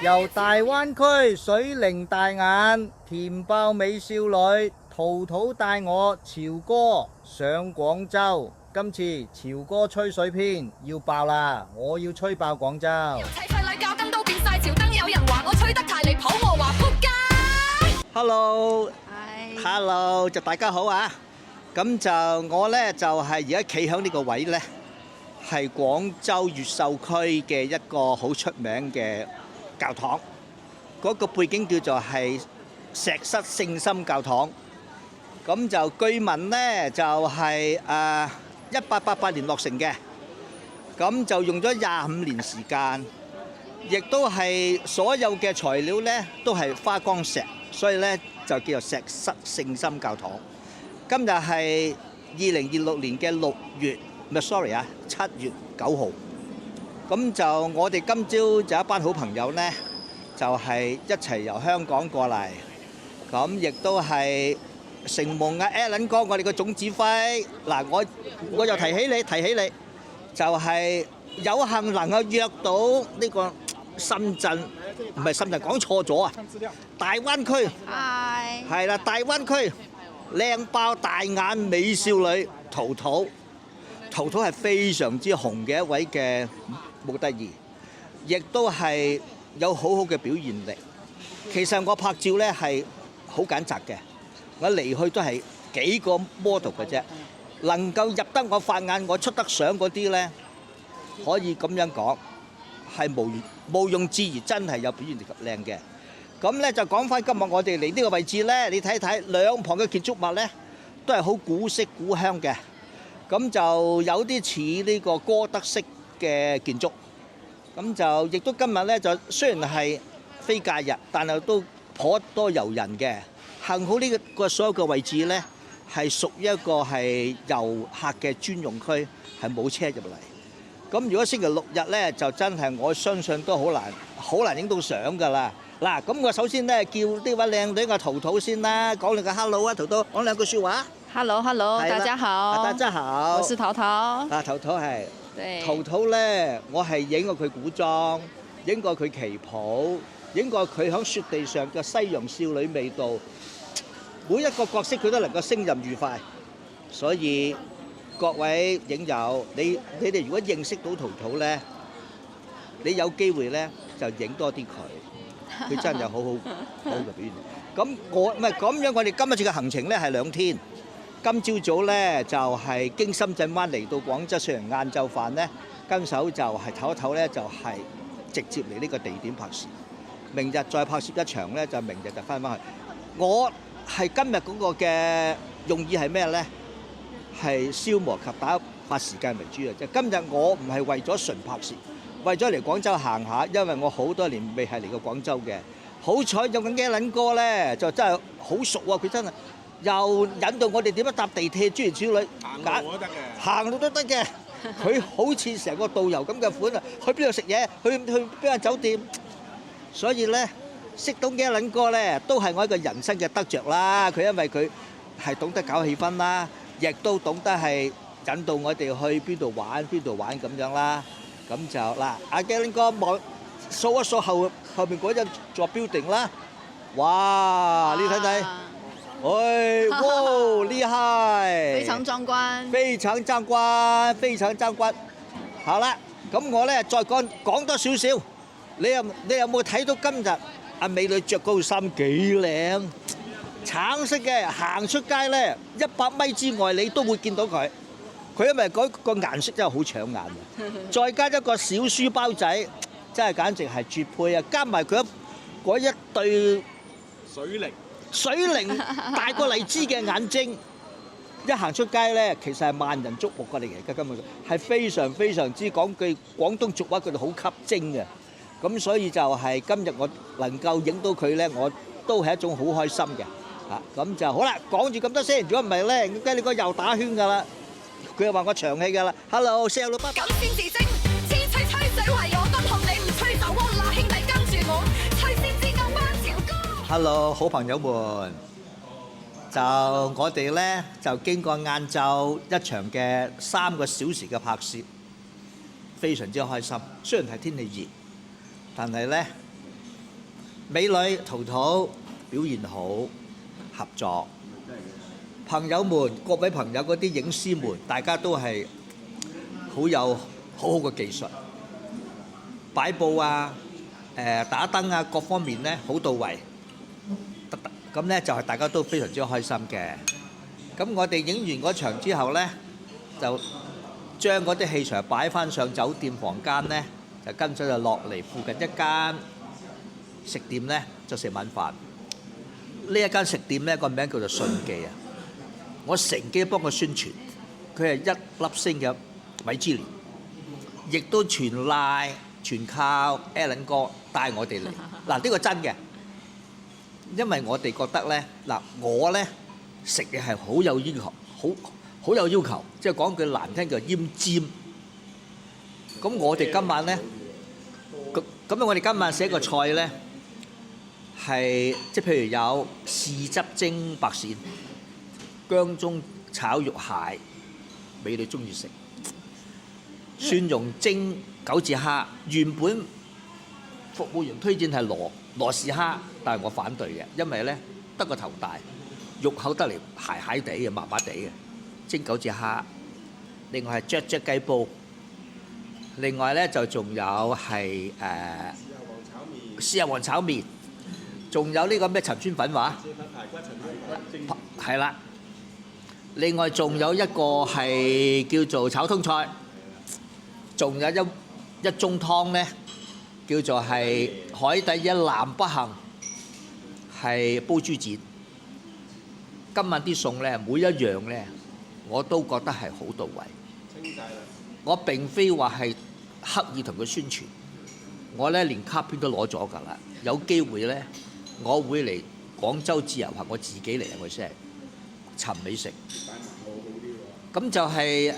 由大灣區水靈大眼甜爆美少女陶陶帶我潮哥上廣州。今次潮哥吹水篇要爆啦，我要吹爆廣州。Hello，就大家好啊！咁就我呢，就係而家企喺呢個位呢，係廣州越秀區嘅一個好出名嘅教堂。嗰個背景叫做係石室聖心教堂。咁就據聞呢，就係1888年落成嘅。咁就用咗25年時間，亦都係所有嘅材料呢都係花崗石，所以呢就叫做石室聖心教堂。今日係2026年嘅7月9號。咁就我哋今朝就一班好朋友呢，就係一齊由香港過嚟。咁亦都係承蒙阿 Alan 哥，我哋個總指揮。嗱，我又提起你，就係有幸能夠約到呢個深圳，唔係深圳，講錯咗啊！大灣區，係啦，大灣區靚爆大眼美少女陶陶係非常之紅嘅一位嘅模特兒，亦都係有好好嘅表現力。其實我拍照呢係好揀擇嘅，我嚟去都係幾個 model 嘅啫，能夠入得我法眼，我出得相嗰啲呢，可以咁樣講係毋庸置疑，真係有表現力靚嘅。咁呢就講翻今日我哋嚟呢個位置呢，你睇睇兩旁嘅建築物呢，都係好古色古香嘅。咁就有啲似呢個哥德式嘅建築。咁就亦都今日呢，就雖然係非假日，但係都頗多遊人嘅。幸好呢個所有嘅位置呢，係屬於一個係遊客嘅專用區，係冇車入嚟。咁如果星期六日呢，就真係我相信都好難影到相㗎啦。嗱，咁我首先呢，叫呢位靚女嘅陶陶先啦，講兩個 hello 啊，陶陶講兩句説話。Hello， 大家好。大家好，我是陶陶。陶陶係。對。陶陶呢，我係影過佢古裝，影過佢旗袍，影過佢喺雪地上嘅西洋少女味道。每一個角色佢都能夠勝任愉快，所以各位影友，你哋如果認識到陶陶呢，你有機會呢就影多啲佢，佢真係有好嘅表現。咁我哋今日次嘅行程呢係2天。今朝早呢就係經深圳灣嚟到廣州，食完晏晝飯呢，跟手就係唞一唞呢，就係直接嚟呢個地點拍攝。明日再拍攝一場呢，就明日就翻返去。我係今日嗰個嘅用意係咩呢？係消磨及打發時間為主嘅啫。今日我唔係為咗純拍攝，為咗嚟廣州行下，因為我好多年未係嚟過廣州嘅。好彩有個 Alan 哥呢，就真係好熟喎，佢真係又引導我哋點樣搭地鐵諸如此類，行路都得嘅。佢好似成個導遊咁嘅款啊！去邊度食嘢？去邊間酒店？所以呢，識到 Alan 哥呢，都係我一個人生嘅得着啦。佢因為佢係懂得搞氣氛啦，亦都懂得係引導我哋去邊度玩咁樣啦。咁就嗱，阿 Alan 哥望掃一掃後面嗰一座 building 啦。哇！你睇睇。喂，哇，厲害！非常壯觀。好啦，咁我呢再講多少少，你有冇睇到今日阿美女着嗰套衫幾靚？橙色嘅，行出街呢100米之外你都會見到佢。佢因為嗰個顏色真係好搶眼嘅，再加一個小書包仔，真係簡直係絕配啊！加埋佢嗰一對水靈大過荔枝嘅眼睛，一行出街呢，其實係萬人矚目過嚟嘅，根本係非常之講句廣東俗話，佢哋好吸睛嘅。咁所以就係今日我能夠影到佢呢，我都係一種好開心嘅。咁就好啦，講住咁多先。如果唔係呢，咁你個又打圈㗎啦，佢又話我長氣㗎啦。Hello，say hello，拜拜。咁先至精，千吹吹水為我不同你唔吹走我啦，兄弟跟住我，吹先知夠班潮歌。Hello，好朋友們，就我哋呢就經過晏晝一場嘅3個小時嘅拍攝，非常之開心。雖然係天氣熱，但係呢美女陶陶表現好，合作。朋友們，各位朋友嗰啲影師們，大家都係好有好好嘅技術，擺佈啊、打燈啊各方面咧好到位。咁咧就係大家都非常之開心嘅。咁我哋影完嗰場之後咧，就將嗰啲器材擺翻上酒店房間咧，就跟住就落嚟附近一間食店咧就食晚飯。呢一間食店咧個名叫做順記啊，我乘機幫佢宣傳，佢係一粒星嘅米芝蓮，亦都全賴全靠 Alan 哥帶我哋嚟。嗱，呢個真嘅，因為我哋覺得咧，嗱我咧食嘢係好有要求，好有要求，即係講句難聽叫奄尖。咁我哋今晚咧，咁我哋今晚寫個菜咧係即係譬如有豉汁蒸白鱔、薑葱炒肉蟹，美女中意食；蒜蓉蒸九字蝦，原本服務員推薦係羅氏蝦，但係我反對嘅，因為咧得個頭大，肉厚得嚟鞋地嘅，麻麻地嘅。蒸九字蝦，另外係啫雞煲，另外咧就仲有係豉油皇炒麵，仲有呢個咩陳村粉話？係啦。另外仲有一個係叫做炒通菜，仲有一盅湯咧，叫做係海底一南北杏，係煲豬展。今晚啲餸咧，每一樣咧，我都覺得係好到位。我並非話係刻意同佢宣傳，我咧連卡片都攞咗㗎啦。有機會咧，我會嚟廣州自由行，我自己嚟啊！我先係尋美食。咁就係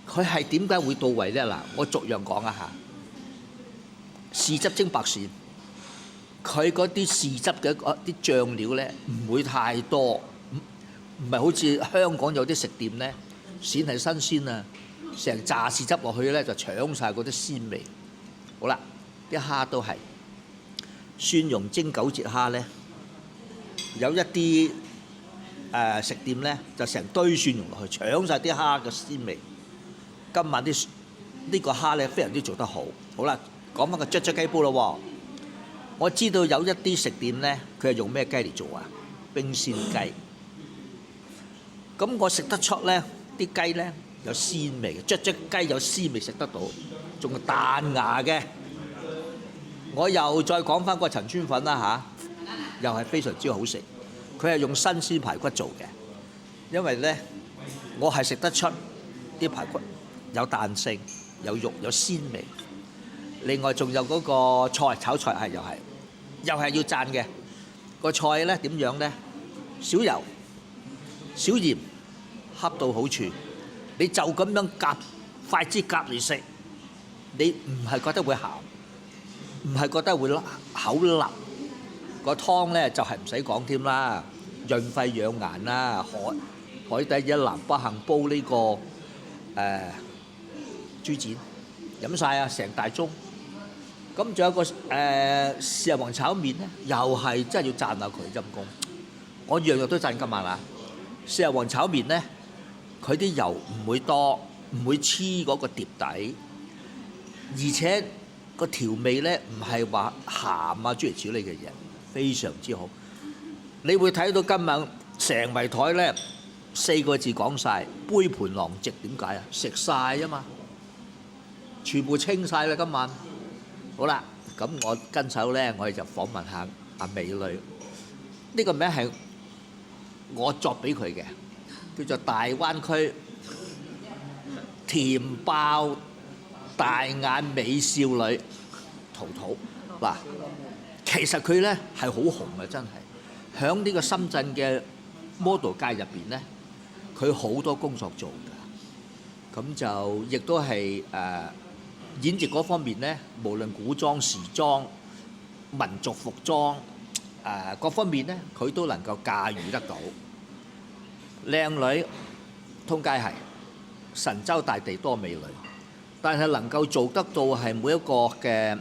佢係點解會到位咧？嗱，我逐樣講一下。豉汁蒸白鱔，佢嗰啲豉汁嘅啲醬料咧唔會太多，唔係好似香港有啲食店咧，鮮係新鮮啊，成炸豉汁落去咧就搶晒嗰啲鮮味。好啦，啲蝦都係蒜蓉蒸九節蝦咧，有一啲食店咧就成堆蒜蓉落去，搶晒啲蝦嘅鮮味。今晚呢個蝦咧非常之做得好。好啦，講翻個啫雞煲咯喎。我知道有一啲食店咧，佢係用咩雞嚟做啊？冰鮮雞。咁我食得出咧，啲雞咧有鮮味嘅，啫雞有鮮味食得到，仲係彈牙嘅。我又再講翻個陳村粉啦嚇，又係非常之好食。佢係用新鮮排骨做嘅，因為咧我係食得出啲排骨有彈性、有肉、有鮮味。另外仲有嗰個菜炒菜係又係要讚嘅。個菜咧點樣咧？少油、少鹽，恰到好處。你就咁樣夾筷子夾嚟食，你唔係覺得會鹹，唔係覺得會口辣。個湯咧就係唔使講添啦，潤肺養顏啦，海底一南北杏煲呢個豬展飲晒啊，成大盅。咁仲有個豉油皇炒麵咧，又係真係要讚下佢陰公。我樣樣都讚今晚啦。豉油皇炒麵咧，佢啲油唔會多，唔會黐嗰個碟底，而且個調味咧唔係話鹹啊諸如此類嘅嘢，非常之好。你會睇到今晚成圍台咧4個字講晒：杯盤狼藉。點解啊？食晒啊嘛，全部清晒啦今晚。好啦，咁我跟手咧，我哋就訪問下阿美女。呢個名係我作俾佢嘅，叫做大灣區甜爆大眼美少女陶陶。嗱，其實佢咧係好紅嘅，真係響呢個深圳嘅 model 界入邊咧，佢好多工作做㗎。咁就亦都係演繹嗰方面咧，無論古裝、時裝、民族服裝各方面咧，佢都能夠駕馭得到。靚女通街係，神州大地多美女，但係能夠做得到係每一個嘅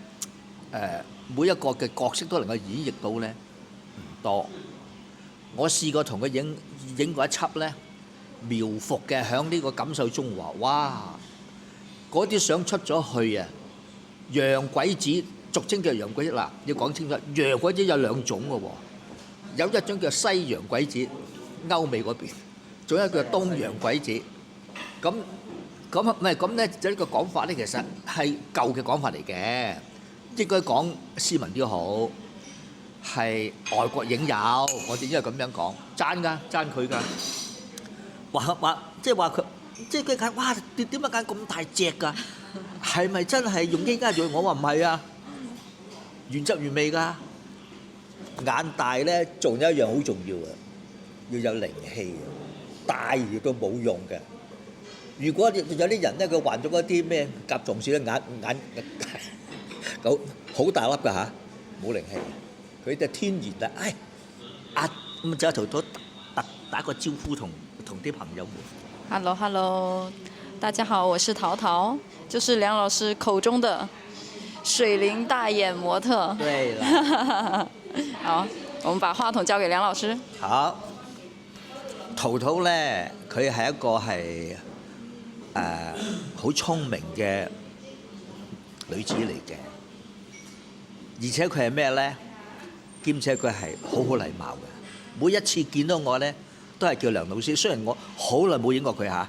每一個嘅角色都能夠演繹到咧唔多。我試過同佢影過一輯咧苗阜嘅，響呢個感受中華，哇！嗰啲相出咗去啊，洋鬼子俗稱叫洋鬼子嗱，要講清楚，洋鬼子有兩種嘅喎，有一種叫西洋鬼子，歐美嗰邊，仲有一個叫東洋鬼子。咁唔係咁咧，就呢個講法咧，其實係舊嘅講法嚟嘅，應該講斯文啲好。係外國影友，我哋應該咁樣講，爭佢㗎。話即係話佢，即係佢揀，哇！點解揀咁大隻㗎？係咪真係用基因做？我話唔係啊，原汁原味㗎。眼大咧，仲有一樣好重要嘅，要有靈氣，大亦都冇用嘅。如果有啲人咧，佢患咗嗰啲咩甲狀腺咧，眼好大粒㗎嚇，冇靈氣。佢就天然啦，咁就同打個招呼同啲朋友們。Hello， 大家好，我是陶陶，就是梁老師口中的水靈大眼模特。對啦。好，我們把話筒交給梁老師。好，陶陶咧，佢係一個係好聰明嘅女子嚟嘅，而且佢係咩咧？兼且佢係好禮貌嘅，每一次見到我咧都係叫梁老師。雖然我好耐冇影過佢嚇，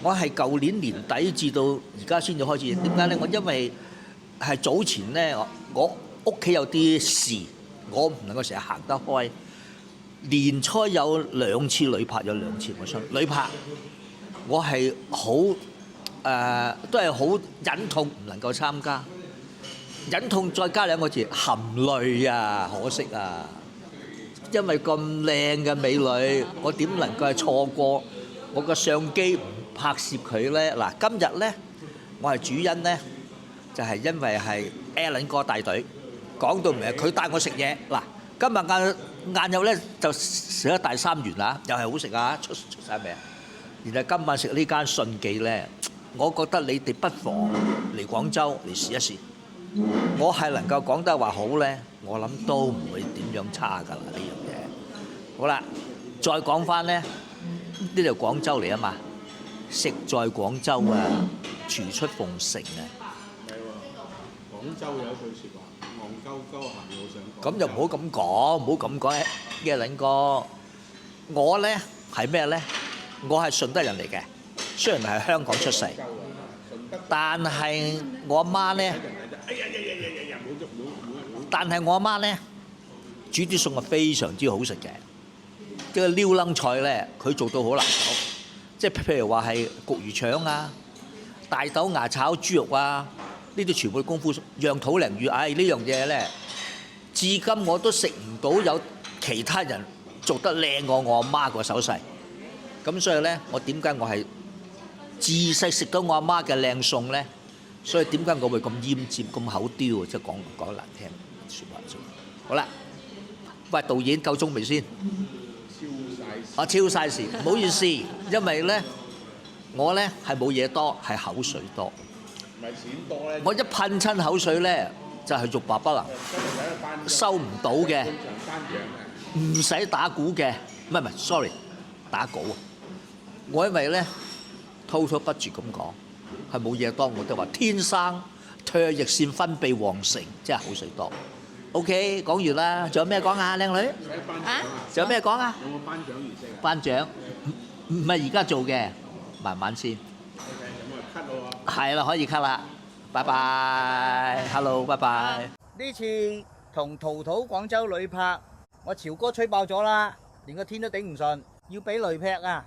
我係舊年年底至到而家先至開始。點解咧？我因為係早前咧，我屋企有啲事，我唔能夠成日行得開。年初有2次旅拍，有2次我出旅拍，我係好都係好忍痛唔能夠參加。忍痛再加2個字，含淚啊！可惜啊，因為咁靚嘅美女，我點能夠係錯過我個相機唔拍攝佢咧？嗱，今日咧我係主因咧，就係因為係 Alan 哥帶隊，講到明係佢帶我食嘢。嗱，今日晏晝咧就食咗大三元啦，又係好食啊！出曬未啊？然後今晚食呢間順記咧，我覺得你哋不妨嚟廣州嚟試一試。我係能夠講得話好咧，我諗都唔會點樣差㗎啦呢樣嘢。好啦，再講翻咧，呢度廣州嚟啊嘛，食在廣州啊，廚出鳳城啊。係喎，廣州有一句説話，戇鳩鳩行路上廣州。咁就唔好咁講，唔好咁講嘅撚哥。我咧係咩咧？我係順德人嚟嘅，雖然係香港出世，但係我阿媽咧。但係我阿媽咧煮啲餸係非常之好食嘅，即係撩楞菜咧，佢做到好難搞。即係譬如話係焗魚腸啊、大豆芽炒豬肉啊，呢啲全部功夫釀土鯪魚。呢樣嘢咧，至今我都食唔到有其他人做得靚過我阿媽個手勢。咁所以咧，我點解我係自細食到我阿媽嘅靚餸咧？所以點解我會咁奄尖、咁口刁啊？即係講難聽説話啫。好啦，喂，導演夠鐘未先？超晒時，唔好意思，因為咧我咧係冇嘢多，係口水多。唔係錢多咧。我一噴親口水咧，就係欲罷不能，收唔到嘅，唔使打鼓嘅，唔係 sorry， 打鼓啊！我因為咧滔滔不絕咁講。係冇嘢多，我都話天生唾液腺分泌旺盛，即係口水多。OK， 講完啦，仲有咩講啊，靚女？啊？仲有咩講啊？有冇頒獎儀式啊？頒獎唔係而家做嘅，慢慢先。OK，咁啊 cut 咯喎。係啦，可以 cut 啦，拜拜 ，hello， 拜拜。呢次同陶陶廣州旅拍，我潮哥吹爆咗啦，連個天都頂唔順，要俾雷劈啊！